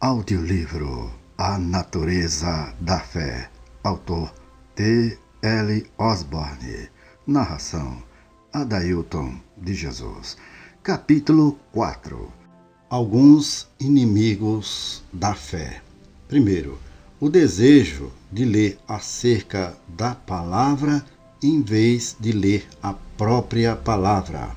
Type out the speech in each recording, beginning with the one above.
Audiolivro A Natureza da Fé. Autor T. L. Osborne. Narração Adailton de Jesus. Capítulo 4. Alguns inimigos da fé. Primeiro, o desejo de ler acerca da palavra em vez de ler a própria palavra.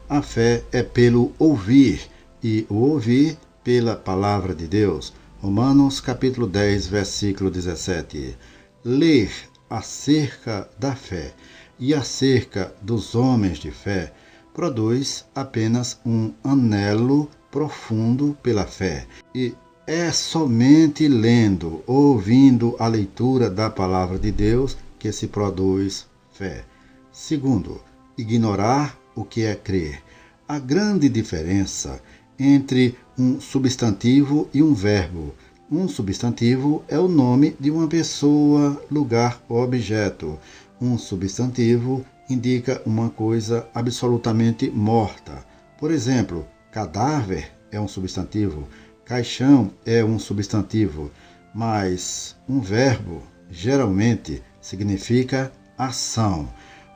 A fé é pelo ouvir, e o ouvir pela palavra de Deus. Romanos capítulo 10, versículo 17. Ler acerca da fé e acerca dos homens de fé produz apenas um anelo profundo pela fé. E é somente lendo, ouvindo a leitura da palavra de Deus que se produz fé. Segundo, ignorar o que é crer. A grande diferença entre um substantivo e um verbo. Um substantivo é o nome de uma pessoa, lugar ou objeto. Um substantivo indica uma coisa absolutamente morta. Por exemplo, cadáver é um substantivo, caixão é um substantivo, mas um verbo geralmente significa ação.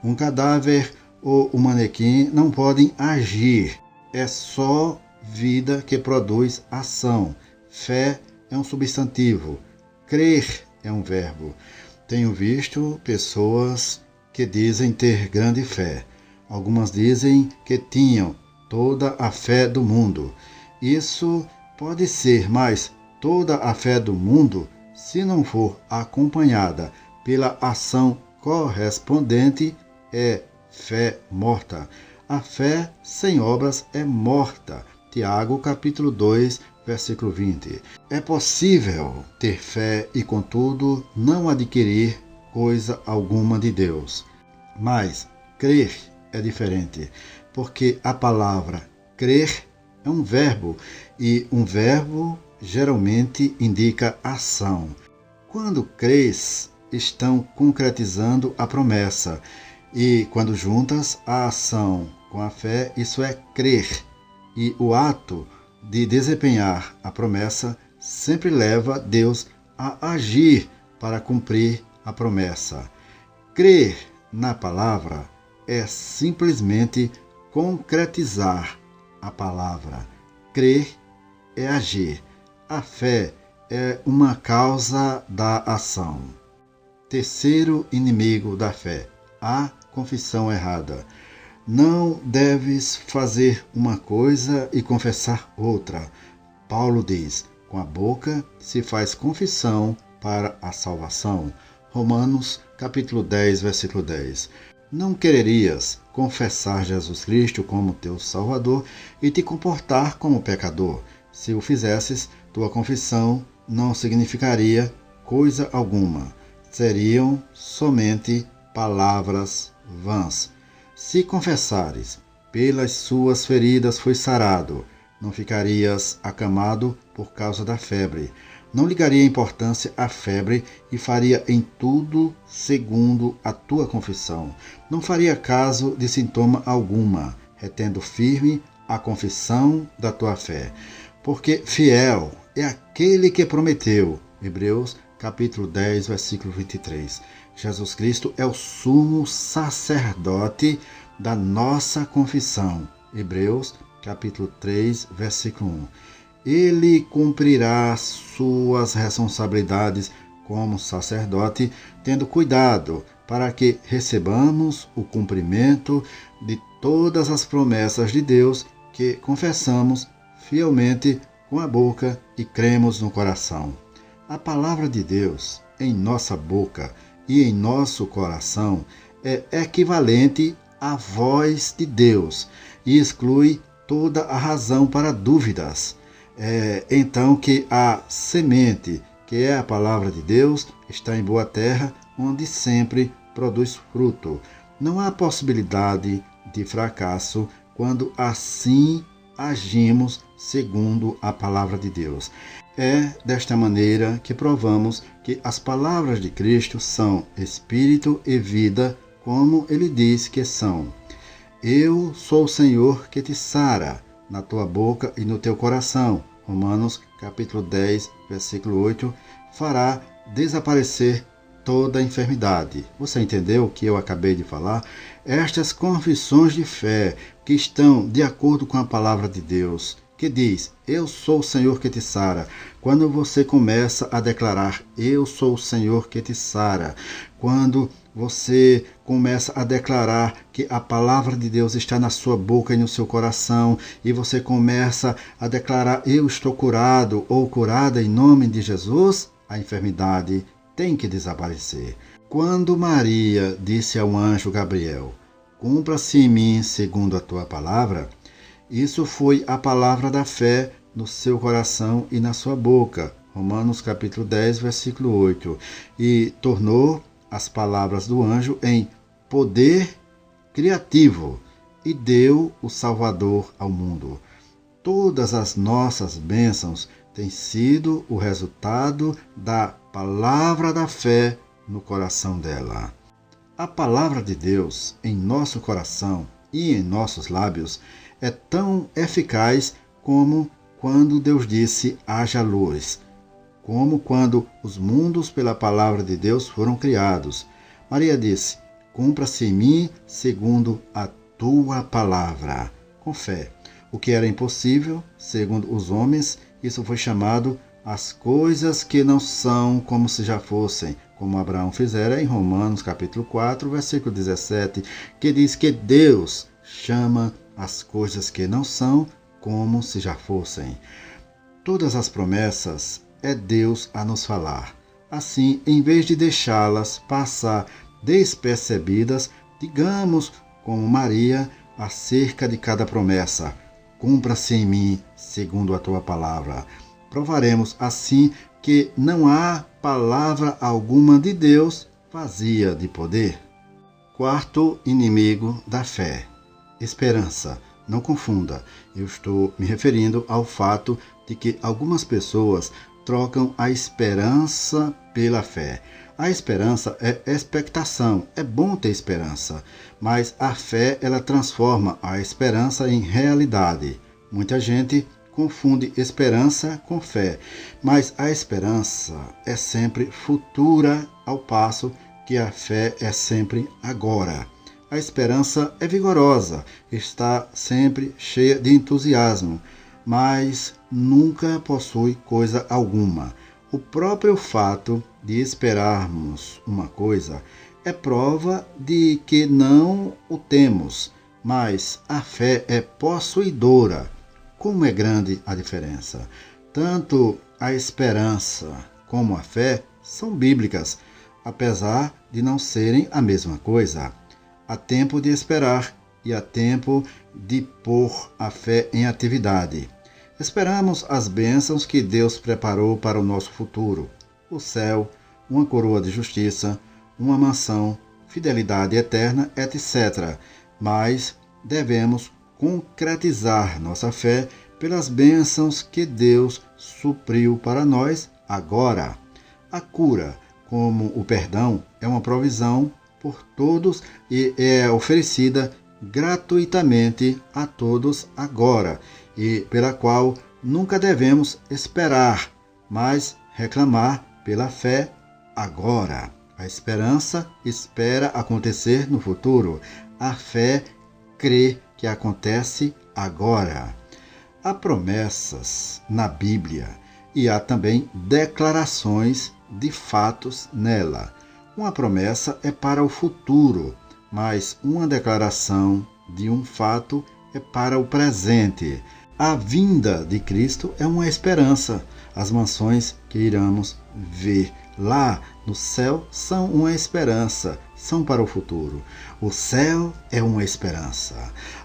Um cadáver ou um manequim não podem agir, é só vida que produz ação. Fé é um substantivo, crer é um verbo. Tenho visto pessoas que dizem ter grande fé. Algumas dizem que tinham toda a fé do mundo. Isso pode ser, mas toda a fé do mundo, se não for acompanhada pela ação correspondente, é fé morta. A fé sem obras é morta. Tiago, capítulo 2, versículo 20. É possível ter fé e, contudo, não adquirir coisa alguma de Deus. Mas crer é diferente, porque a palavra crer é um verbo, e um verbo geralmente indica ação. Quando crês, estão concretizando a promessa, e quando juntas a ação com a fé, isso é crer. E o ato de desempenhar a promessa sempre leva Deus a agir para cumprir a promessa. Crer na palavra é simplesmente concretizar a palavra. Crer é agir. A fé é uma causa da ação. Terceiro inimigo da fé: a confissão errada. Não deves fazer uma coisa e confessar outra. Paulo diz: com a boca se faz confissão para a salvação. Romanos capítulo 10, versículo 10. Não quererias confessar Jesus Cristo como teu Salvador e te comportar como pecador. Se o fizesses, tua confissão não significaria coisa alguma. Seriam somente palavras vãs. Se confessares, pelas suas feridas foi sarado, não ficarias acamado por causa da febre. Não ligaria importância à febre e faria em tudo segundo a tua confissão. Não faria caso de sintoma alguma, retendo firme a confissão da tua fé. Porque fiel é aquele que prometeu. Hebreus capítulo 10, versículo 23. Jesus Cristo é o sumo sacerdote da nossa confissão. Hebreus capítulo 3, versículo 1. Ele cumprirá suas responsabilidades como sacerdote, tendo cuidado para que recebamos o cumprimento de todas as promessas de Deus que confessamos fielmente com a boca e cremos no coração. A palavra de Deus em nossa boca e em nosso coração é equivalente à voz de Deus e exclui toda a razão para dúvidas. Então que a semente, que é a palavra de Deus, está em boa terra, onde sempre produz fruto. Não há possibilidade de fracasso quando assim agimos segundo a palavra de Deus. É desta maneira que provamos que as palavras de Cristo são espírito e vida, como ele diz que são. Eu sou o Senhor que te sara na tua boca e no teu coração. Romanos capítulo 10, versículo 8, fará desaparecer toda a enfermidade. Você entendeu o que eu acabei de falar? Estas confissões de fé que estão de acordo com a palavra de Deus, que diz, eu sou o Senhor que te sara. Quando você começa a declarar, eu sou o Senhor que te sara, quando você começa a declarar que a palavra de Deus está na sua boca e no seu coração, e você começa a declarar, eu estou curado ou curada em nome de Jesus, a enfermidade tem que desaparecer. Quando Maria disse ao anjo Gabriel, cumpra-se em mim segundo a tua palavra, isso foi a palavra da fé no seu coração e na sua boca. Romanos capítulo 10, versículo 8. E tornou as palavras do anjo em poder criativo e deu o Salvador ao mundo. Todas as nossas bênçãos têm sido o resultado da palavra da fé no coração dela. A palavra de Deus em nosso coração e em nossos lábios é tão eficaz como quando Deus disse haja luz, como quando os mundos pela palavra de Deus foram criados. Maria disse, cumpra-se em mim segundo a tua palavra, com fé. O que era impossível, segundo os homens, isso foi chamado as coisas que não são como se já fossem, como Abraão fizera em Romanos capítulo 4, versículo 17, que diz que Deus chama as coisas que não são como se já fossem. Todas as promessas é Deus a nos falar. Assim, em vez de deixá-las passar despercebidas, digamos como Maria acerca de cada promessa, cumpra-se em mim segundo a tua palavra. Provaremos assim que não há palavra alguma de Deus vazia de poder. Quarto inimigo da fé. Esperança. Não confunda, eu estou me referindo ao fato de que algumas pessoas trocam a esperança pela fé. A esperança é expectação, é bom ter esperança, mas a fé ela transforma a esperança em realidade. Muita gente confunde esperança com fé, mas a esperança é sempre futura, ao passo que a fé é sempre agora. A esperança é vigorosa, está sempre cheia de entusiasmo, mas nunca possui coisa alguma. O próprio fato de esperarmos uma coisa é prova de que não o temos, mas a fé é possuidora. Como é grande a diferença! Tanto a esperança como a fé são bíblicas, apesar de não serem a mesma coisa. Há tempo de esperar e há tempo de pôr a fé em atividade. Esperamos as bênçãos que Deus preparou para o nosso futuro. O céu, uma coroa de justiça, uma mansão, fidelidade eterna, etc. Mas devemos concretizar nossa fé pelas bênçãos que Deus supriu para nós agora. A cura, como o perdão, é uma provisão por todos e é oferecida gratuitamente a todos agora, e pela qual nunca devemos esperar, mas reclamar pela fé agora. A esperança espera acontecer no futuro, a fé crê que acontece agora. Há promessas na Bíblia e há também declarações de fatos nela. Uma promessa é para o futuro, mas uma declaração de um fato é para o presente. A vinda de Cristo é uma esperança. As mansões que iremos ver lá no céu são uma esperança, são para o futuro. O céu é uma esperança.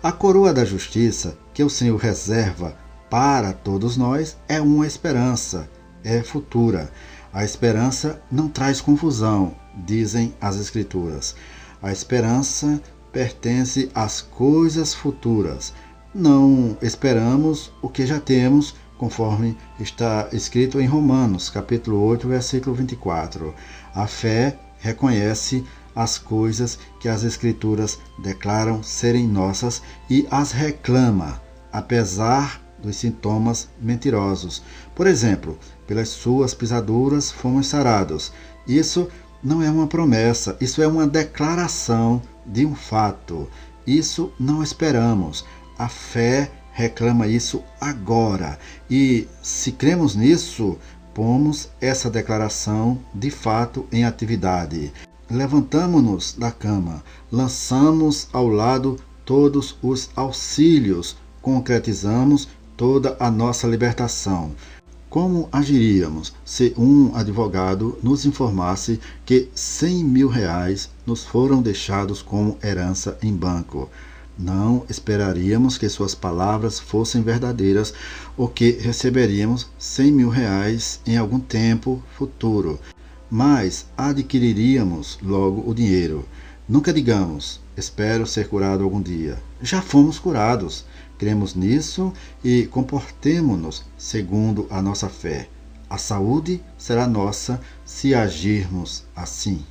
A coroa da justiça que o Senhor reserva para todos nós é uma esperança, é futura. A esperança não traz confusão, dizem as Escrituras. A esperança pertence às coisas futuras. Não esperamos o que já temos, conforme está escrito em Romanos, capítulo 8, versículo 24. A fé reconhece as coisas que as Escrituras declaram serem nossas e as reclama, apesar dos sintomas mentirosos, Por exemplo, pelas suas pisaduras fomos sarados. Isso não é uma promessa, isso é uma declaração de um fato. Isso não esperamos. A fé reclama isso agora. E se cremos nisso, pomos essa declaração de fato em atividade. Levantamo-nos da cama, lançamos ao lado todos os auxílios, concretizamos toda a nossa libertação. Como agiríamos se um advogado nos informasse que 100 mil reais nos foram deixados como herança em banco? Não esperaríamos que suas palavras fossem verdadeiras ou que receberíamos 100 mil reais em algum tempo futuro, mas adquiriríamos logo o dinheiro. Nunca digamos, espero ser curado algum dia. Já fomos curados. Cremos nisso e comportemo-nos segundo a nossa fé. A saúde será nossa se agirmos assim.